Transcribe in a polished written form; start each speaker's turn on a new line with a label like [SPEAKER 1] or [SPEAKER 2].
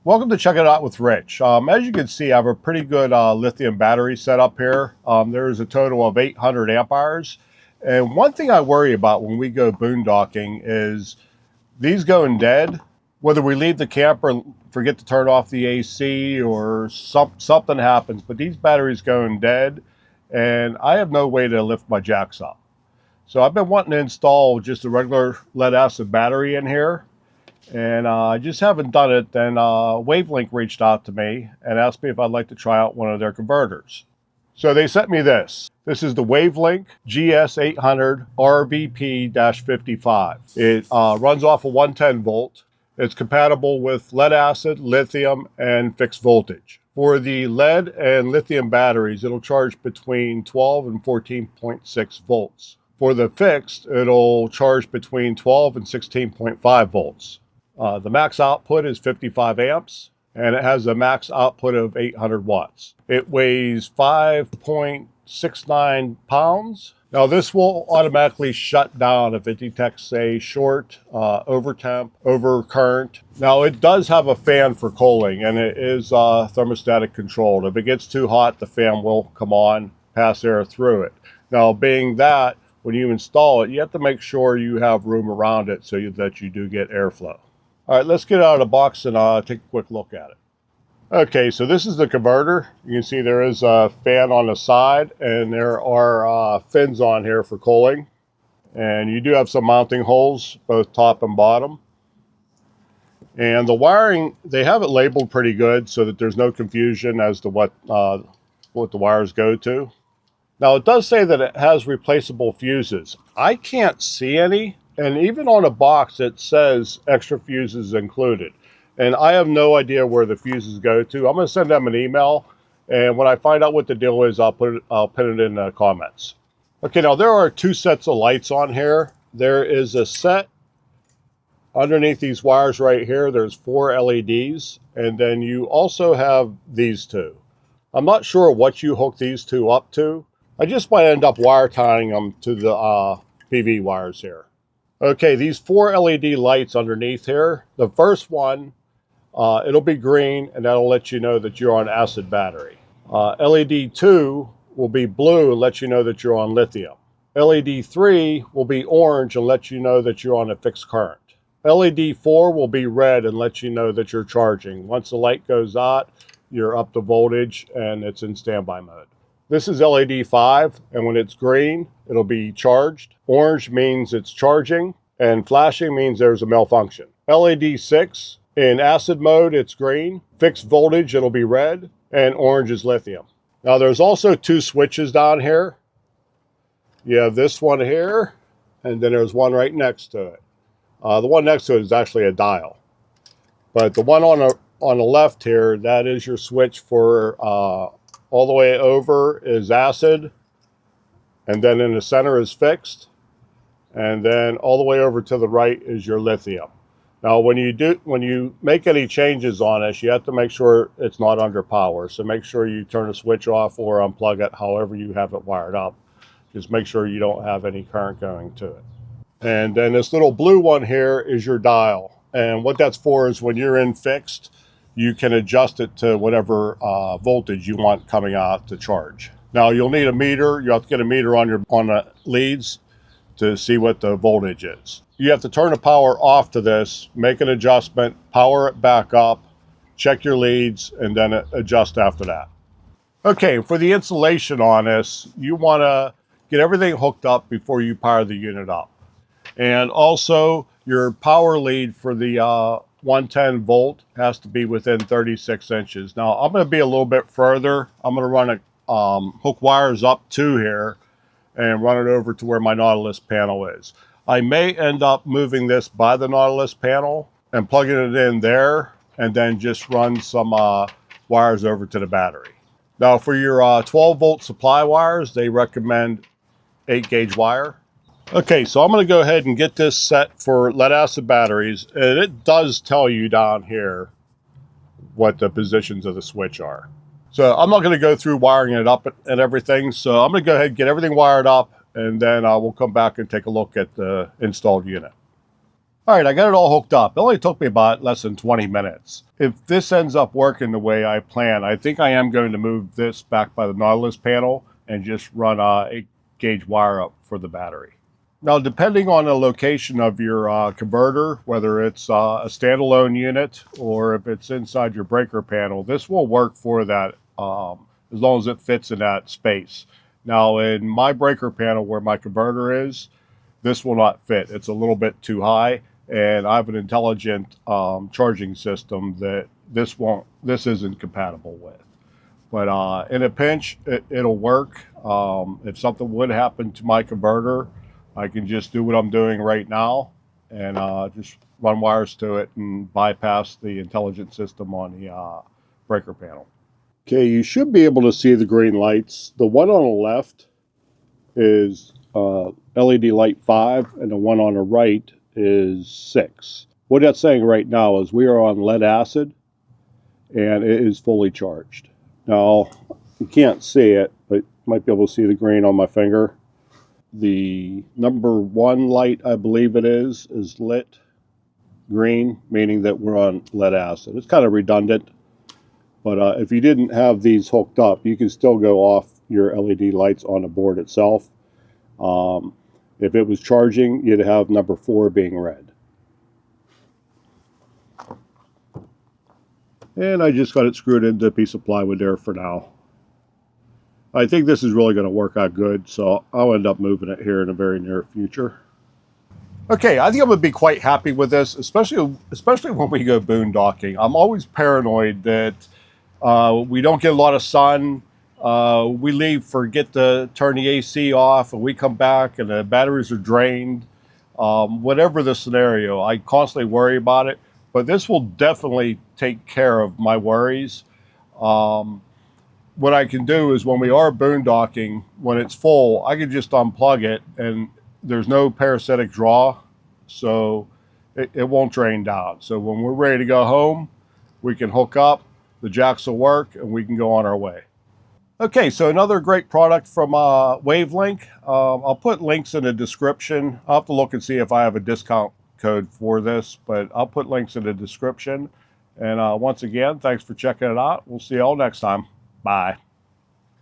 [SPEAKER 1] Welcome to Check It Out with Rich. As you can see, I have a pretty good lithium battery set up here. There's a total of 800 amp hours. And one thing I worry about when we go boondocking is these going dead. Whether we leave the camper and forget to turn off the AC or something happens, but these batteries going dead and I have no way to lift my jacks up. So I've been wanting to install just a regular lead acid battery in here. And I just haven't done it. Then Wavelength reached out to me and asked me if I'd like to try out one of their converters. So they sent me this. This is the Wavelength GS800 RVP-55. It runs off a 110 volt. It's compatible with lead acid, lithium, and fixed voltage. For the lead and lithium batteries, it'll charge between 12 and 14.6 volts. For the fixed, it'll charge between 12 and 16.5 volts. The max output is 55 amps, and it has a max output of 800 watts. It weighs 5.69 pounds. Now this will automatically shut down if it detects a short, over temp, over current. Now it does have a fan for cooling, and it is thermostatic controlled. If it gets too hot, the fan will come on, pass air through it. Now being that, when you install it, you have to make sure you have room around it so that you do get airflow. All right, let's get out of the box and take a quick look at it. Okay, so this is the converter. You can see there is a fan on the side, and there are fins on here for cooling. And you do have some mounting holes, both top and bottom. And the wiring, they have it labeled pretty good so that there's no confusion as to what the wires go to. Now, it does say that it has replaceable fuses. I can't see any. And even on a box, it says extra fuses included. And I have no idea where the fuses go to. I'm going to send them an email. And when I find out what the deal is, I'll pin it in the comments. Okay, now there are two sets of lights on here. There is a set underneath these wires right here. There's 4 LEDs. And then you also have these two. I'm not sure what you hook these two up to. I just might end up wire tying them to the PV wires here. Okay, these 4 LED lights underneath here, the first one, it'll be green, and that'll let you know that you're on acid battery. LED 2 will be blue and let you know that you're on lithium. LED 3 will be orange and let you know that you're on a fixed current. LED 4 will be red and let you know that you're charging. Once the light goes out, you're up to voltage and it's in standby mode. This is LED 5, and when it's green, it'll be charged. Orange means it's charging, and flashing means there's a malfunction. LED 6, in acid mode, it's green. Fixed voltage, it'll be red, and orange is lithium. Now, there's also 2 switches down here. You have this one here, and then there's one right next to it. The one next to it is actually a dial. But the one on the left here, that is your switch for all the way over is acid, and then in the center is fixed, and then all the way over to the right is your lithium. Now when you make any changes on this, you have to make sure it's not under power. So make sure you turn the switch off or unplug it, however you have it wired up. Just make sure you don't have any current going to it. And then this little blue one here is your dial, and what that's for is when you're in fixed, you can adjust it to whatever voltage you want coming out to charge. Now you'll need a meter. You have to get a meter on the leads to see what the voltage is. You have to turn the power off to this, make an adjustment, power it back up, check your leads, and then adjust after that. Okay, for the installation on this, you want to get everything hooked up before you power the unit up. And also your power lead for the 110 volt has to be within 36 inches. Now I'm going to be a little bit further. I'm going to run hook wires up to here and run it over to where my Nautilus panel is. I may end up moving this by the Nautilus panel and plugging it in there, and then just run some wires over to the battery. Now for your 12 volt supply wires, they recommend 8 gauge wire. Okay, so I'm going to go ahead and get this set for lead acid batteries, and it does tell you down here what the positions of the switch are. So I'm not going to go through wiring it up and everything, so I'm going to go ahead and get everything wired up, and then we'll come back and take a look at the installed unit. All right, I got it all hooked up. It only took me about less than 20 minutes. If this ends up working the way I plan, I think I am going to move this back by the Nautilus panel and just run a 8-gauge wire up for the battery. Now, depending on the location of your converter, whether it's a standalone unit or if it's inside your breaker panel, this will work for that as long as it fits in that space. Now, in my breaker panel where my converter is, this will not fit. It's a little bit too high, and I have an intelligent charging system that this isn't compatible with. But in a pinch, it'll work. If something would happen to my converter, I can just do what I'm doing right now and just run wires to it and bypass the intelligent system on the breaker panel. Okay, you should be able to see the green lights. The one on the left is LED light 5, and the one on the right is 6. What that's saying right now is we are on lead acid, and it is fully charged. Now, you can't see it, but you might be able to see the green on my finger. The number 1 light, I believe it is lit green, meaning that we're on lead acid. It's kind of redundant, but if you didn't have these hooked up, you can still go off your LED lights on the board itself. If it was charging, you'd have number 4 being red. And I just got it screwed into a piece of plywood there for now. I think this is really going to work out good, so I'll end up moving it here in the very near future. Okay, I think I'm going to be quite happy with this, especially when we go boondocking. I'm always paranoid that we don't get a lot of sun. We leave, forget to turn the AC off, and we come back and the batteries are drained. Whatever the scenario, I constantly worry about it. But this will definitely take care of my worries. What I can do is when we are boondocking, when it's full, I can just unplug it and there's no parasitic draw, so it won't drain down. So when we're ready to go home, we can hook up, the jacks will work, and we can go on our way. Okay, so another great product from Wavelink. I'll put links in the description. I'll have to look and see if I have a discount code for this, but I'll put links in the description. And once again, thanks for checking it out. We'll see you all next time. Bye.